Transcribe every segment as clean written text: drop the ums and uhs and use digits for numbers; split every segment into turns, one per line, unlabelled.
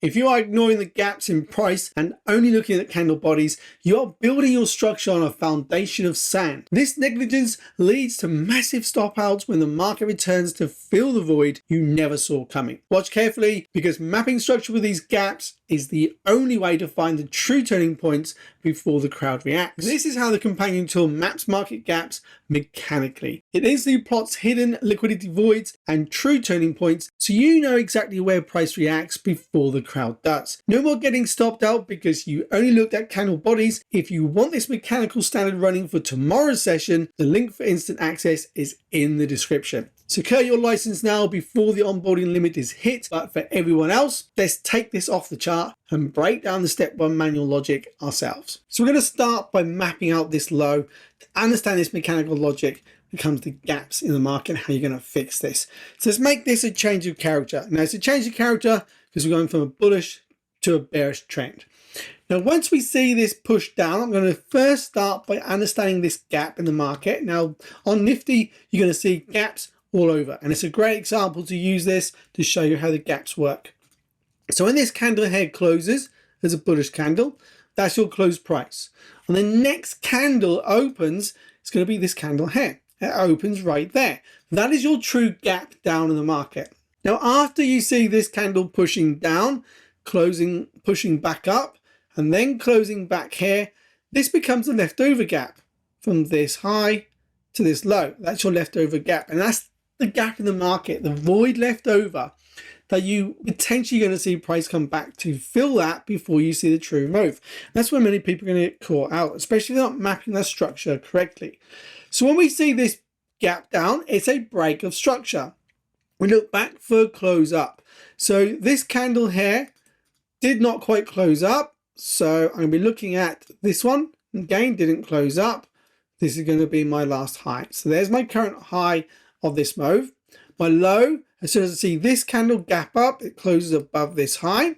If you are ignoring the gaps in price and only looking at candle bodies, you are building your structure on a foundation of sand. This negligence leads to massive stop outs when the market returns to fill the void you never saw coming. Watch carefully, because mapping structure with these gaps is the only way to find the true turning points before the crowd reacts. This is how the companion tool maps market gaps mechanically. It instantly plots hidden liquidity voids and true turning points, so you know exactly where price reacts before the crowd does. No more getting stopped out because you only looked at candle bodies. If you want this mechanical standard running for tomorrow's session, the link for instant access is in the description. Secure your license now before the onboarding limit is hit, but for everyone else, let's take this off the chart and break down the step 1 manual logic ourselves. So we're going to start by mapping out this low. To understand this mechanical logic becomes the gaps in the market and how you're going to fix this. So let's make this a change of character. Now it's a change of character because we're going from a bullish to a bearish trend. Now once we see this push down, I'm going to first start by understanding this gap in the market. Now on Nifty, you're going to see gaps all over, and it's a great example to use this to show you how the gaps work. So when this candle here closes as a bullish candle, that's your close price. And the next candle opens, it's going to be this candle here. It opens right there. That is your true gap down in the market. Now after you see this candle pushing down, closing, pushing back up, and then closing back here, this becomes a leftover gap from this high to this low. That's your leftover gap, and that's the gap in the market, the void left over that you potentially going to see price come back to fill that before you see the true move. That's where many people are going to get caught out, especially if they're not mapping their structure correctly. So when we see this gap down, it's a break of structure. We look back for a close up. So this candle here did not quite close up. So I'm going to be looking at this one. Again, didn't close up. This is going to be my last high. So there's my current high of this move. My low, as soon as I see this candle gap up, it closes above this high. It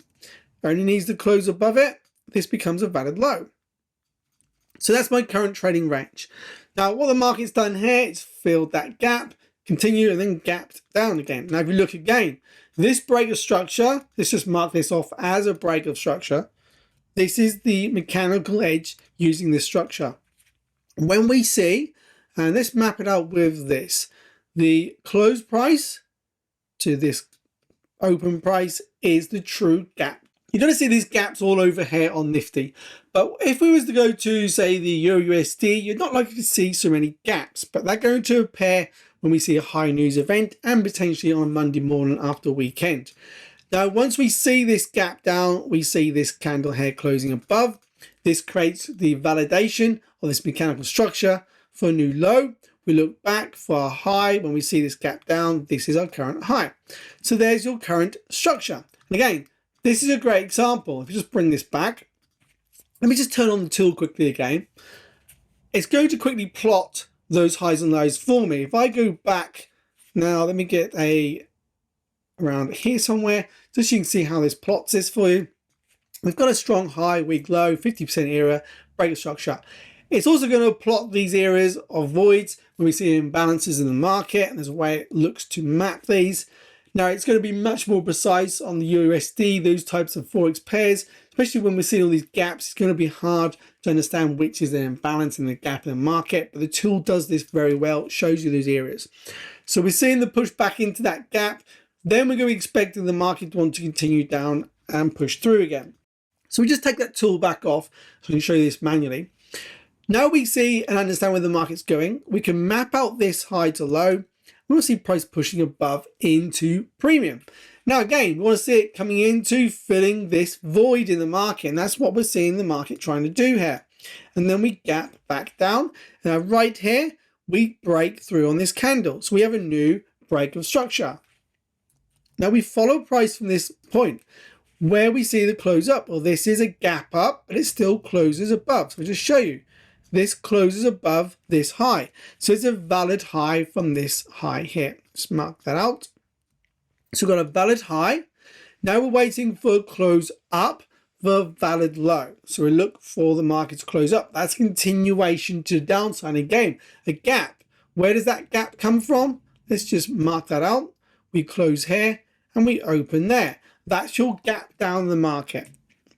only needs to close above it. This becomes a valid low. So that's my current trading range. Now what the market's done here is filled that gap, continue, and then gapped down again. Now if you look again, this break of structure, let's just mark this off as a break of structure. This is the mechanical edge using this structure. When we see, and let's map it out with this, the close price to this open price is the true gap. You're going to see these gaps all over here on Nifty. But if we was to go to, say, the Euro USD, you're not likely to see so many gaps. But they're going to appear when we see a high news event and potentially on Monday morning after weekend. Now, once we see this gap down, we see this candle here closing above. This creates the validation of this mechanical structure for a new low. We look back for a high. When we see this gap down, this is our current high. So there's your current structure. And again, this is a great example. If you just bring this back, let me just turn on the tool quickly again. It's going to quickly plot those highs and lows for me. If I go back now, let me get around here somewhere, just so you can see how this plots this for you. We've got a strong high, weak low, 50% era, break of structure. It's also going to plot these areas of voids when we see imbalances in the market, and there's a way it looks to map these. Now it's going to be much more precise on the USD, those types of Forex pairs, especially when we see all these gaps. It's going to be hard to understand which is the imbalance in the gap in the market, but the tool does this very well. It shows you those areas. So we're seeing the push back into that gap. Then we're going to be expecting the market to want to continue down and push through again. So we just take that tool back off so I can show you this manually. Now we see and understand where the market's going. We can map out this high to low. We want to see price pushing above into premium. Now again, we want to see it coming into filling this void in the market, and that's what we're seeing the market trying to do here. And then we gap back down. Now right here, we break through on this candle. So we have a new break of structure. Now we follow price from this point where we see the close up. Well, this is a gap up, but it still closes above. So I'll just show you. This closes above this high. So it's a valid high from this high here. Let's mark that out. So we've got a valid high. Now we're waiting for a close up for a valid low. So we look for the market to close up. That's continuation to the downside. Again, a gap. Where does that gap come from? Let's just mark that out. We close here and we open there. That's your gap down the market.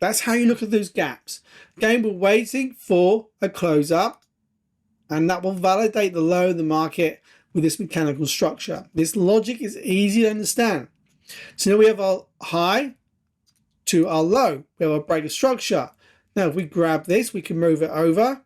That's how you look at those gaps. Again, we're waiting for a close up, and that will validate the low in the market with this mechanical structure. This logic is easy to understand. So now we have our high to our low. We have our break of structure. Now, if we grab this, we can move it over.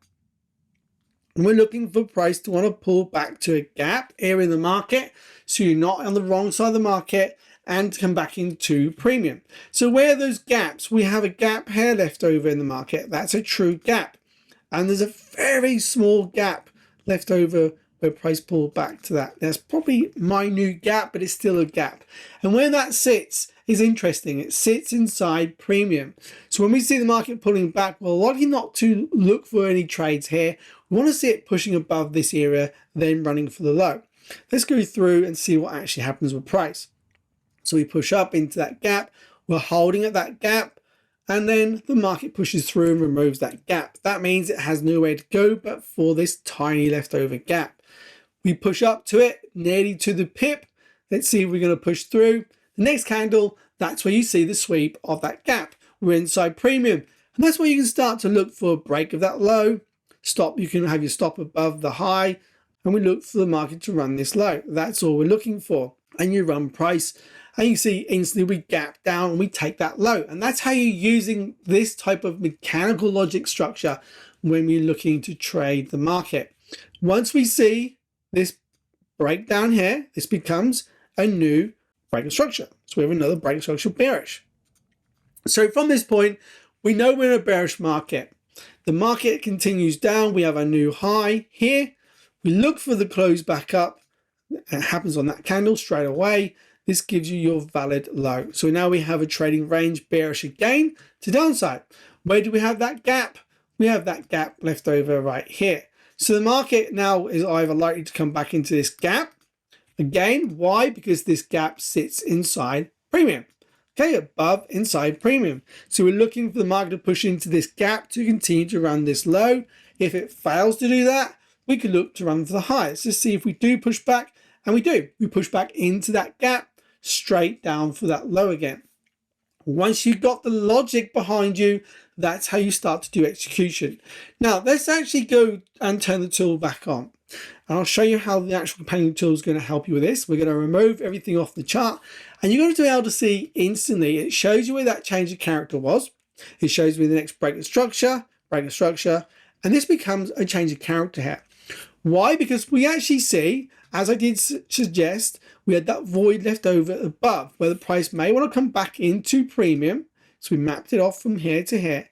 And we're looking for price to want to pull back to a gap area in the market, so you're not on the wrong side of the market, and come back into premium. So where are those gaps? We have a gap here left over in the market. That's a true gap. And there's a very small gap left over where price pulled back to that. That's probably minute gap, but it's still a gap. And where that sits is interesting. It sits inside premium. So when we see the market pulling back, we're likely not to look for any trades here. We want to see it pushing above this area, then running for the low. Let's go through and see what actually happens with price. So we push up into that gap. We're holding at that gap. And then the market pushes through and removes that gap. That means it has nowhere to go but for this tiny leftover gap. We push up to it, nearly to the pip. Let's see if we're going to push through. The next candle, that's where you see the sweep of that gap. We're inside premium. And that's where you can start to look for a break of that low. Stop, you can have your stop above the high. And we look for the market to run this low. That's all we're looking for. And you run price. And you see instantly we gap down and we take that low. And that's how you're using this type of mechanical logic structure when we're looking to trade the market. Once we see this breakdown here, this becomes a new break of structure. So we have another break of structure bearish. So from this point, we know we're in a bearish market. The market continues down. We have a new high here. We look for the close back up. It happens on that candle straight away. This gives you your valid low. So now we have a trading range bearish again to downside. Where do we have that gap? We have that gap left over right here. So the market now is either likely to come back into this gap. Again, why? Because this gap sits inside premium. Okay, above inside premium. So we're looking for the market to push into this gap to continue to run this low. If it fails to do that, we could look to run for the high. Let's just see if we do push back, and we do. We push back into that gap, straight down for that low again. Once you've got the logic behind you, that's how you start to do execution. Now, let's actually go and turn the tool back on. And I'll show you how the actual companion tool is going to help you with this. We're going to remove everything off the chart, and you're going to be able to see instantly. It shows you where that change of character was. It shows me the next break of structure, and this becomes a change of character here. Why? Because we actually see, as I did suggest, we had that void left over above where the price may want to come back into premium. So we mapped it off from here to here.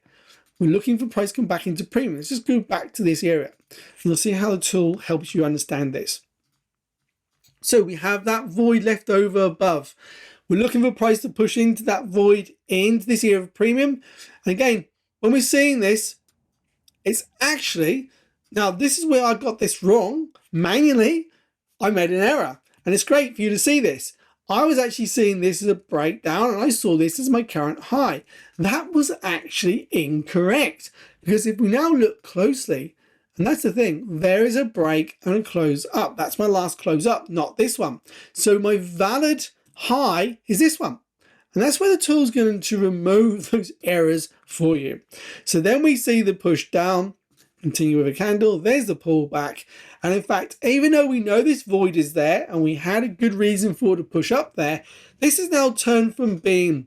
We're looking for price to come back into premium. Let's just go back to this area. And you'll see how the tool helps you understand this. So we have that void left over above. We're looking for price to push into that void into this area of premium. And again, when we're seeing this, it's actually, now this is where I got this wrong. Manually, I made an error. And it's great for you to see this. I was actually seeing this as a breakdown, and I saw this as my current high. That was actually incorrect, because if we now look closely, and that's the thing, there is a break and a close up. That's my last close up, not this one. So my valid high is this one. And that's where the tool is going to remove those errors for you. So then we see the push down, continue with a candle, there's the pullback. And in fact, even though we know this void is there and we had a good reason for it to push up there, this has now turned from being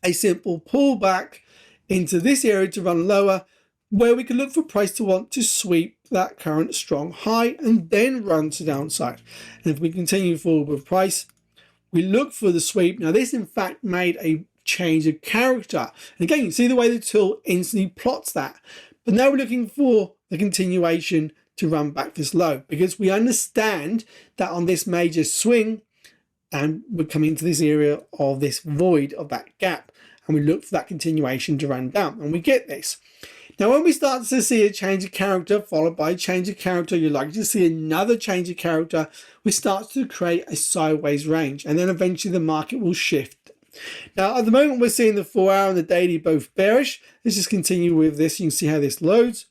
a simple pullback into this area to run lower, where we can look for price to want to sweep that current strong high and then run to downside. And if we continue forward with price, we look for the sweep. Now this in fact made a change of character. And again, you see the way the tool instantly plots that. But now we're looking for the continuation to run back this low, because we understand that on this major swing, and we're coming to this area of this void of that gap, and we look for that continuation to run down, and we get this. Now, when we start to see a change of character followed by a change of character, you're likely to see another change of character, which starts to create a sideways range, and then eventually the market will shift. Now, at the moment, we're seeing the 4-hour and the daily both bearish. Let's just continue with this. You can see how this loads.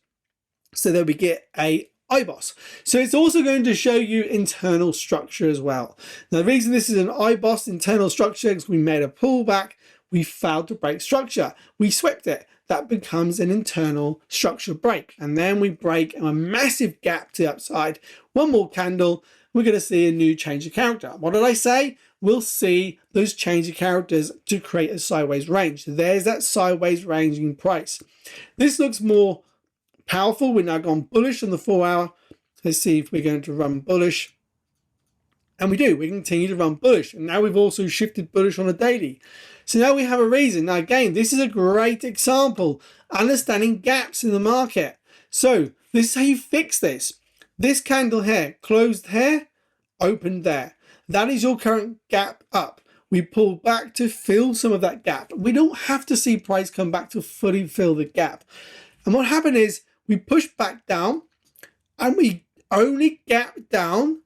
So there we get a IBOS. So it's also going to show you internal structure as well. Now, the reason this is an IBOS internal structure is we made a pullback. we failed to break structure. We swept it. That becomes an internal structure break. And then we break a massive gap to the upside. One more candle, we're going to see a new change of character. What did I say? We'll see those change of characters to create a sideways range. There's that sideways ranging price. This looks more powerful. We're now gone bullish on the 4 hour. Let's see if we're going to run bullish. And we do. We continue to run bullish. And now we've also shifted bullish on a daily. So now we have a reason. Now again, this is a great example. Understanding gaps in the market. So this is how you fix this. This candle here, closed here, opened there. That is your current gap up. We pull back to fill some of that gap. We don't have to see price come back to fully fill the gap. And what happened is we push back down and we only gap down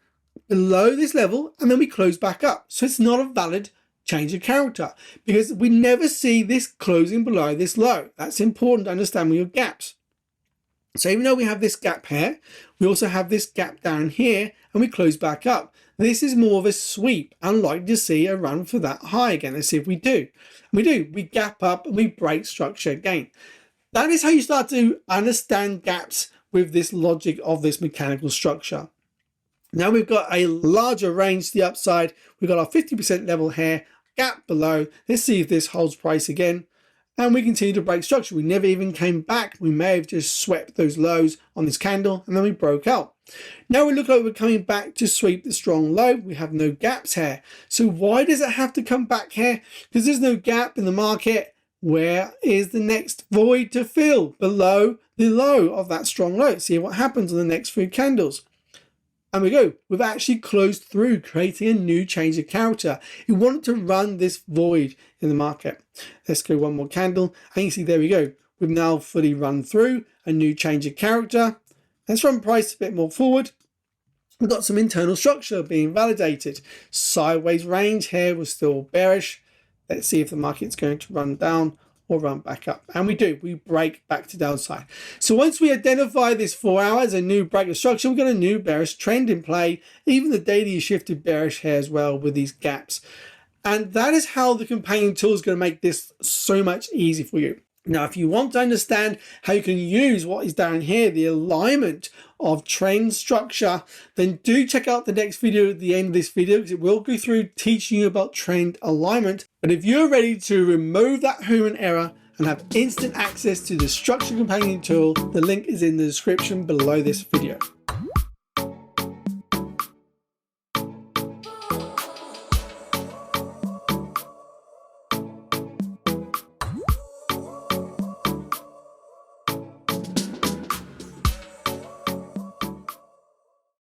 below this level and then we close back up. So it's not a valid change of character because we never see this closing below this low. That's important to understand with your gaps. So even though we have this gap here, we also have this gap down here and we close back up. This is more of a sweep, unlikely to see a run for that high again. Let's see if we do. We do. We gap up and we break structure again. That is how you start to understand gaps with this logic of this mechanical structure. Now we've got a larger range to the upside. We've got our 50% level here, gap below. Let's see if this holds price again. And we continue to break structure. We never even came back. We may have just swept those lows on this candle and then we broke out. Now we look like we're coming back to sweep the strong low. We have no gaps here. So why does it have to come back here? Because there's no gap in the market. Where is the next void to fill? Below the low of that strong low. See what happens on the next few candles. And we go. We've actually closed through, creating a new change of character. You want to run this void in the market. Let's go one more candle. And you see, there we go. We've now fully run through a new change of character. Let's run price a bit more forward. We've got some internal structure being validated. Sideways range here was still bearish. Let's see if the market's going to run down or run back up. And we do. We break back to downside. So once we identify this 4 hour as a new break of structure, we've got a new bearish trend in play. Even the daily is shifted bearish here as well with these gaps. And that is how the companion tool is going to make this so much easier for you. Now, if you want to understand how you can use what is down here, the alignment of trend structure, then do check out the next video at the end of this video because it will go through teaching you about trend alignment. But if you're ready to remove that human error and have instant access to the structure companion tool, the link is in the description below this video.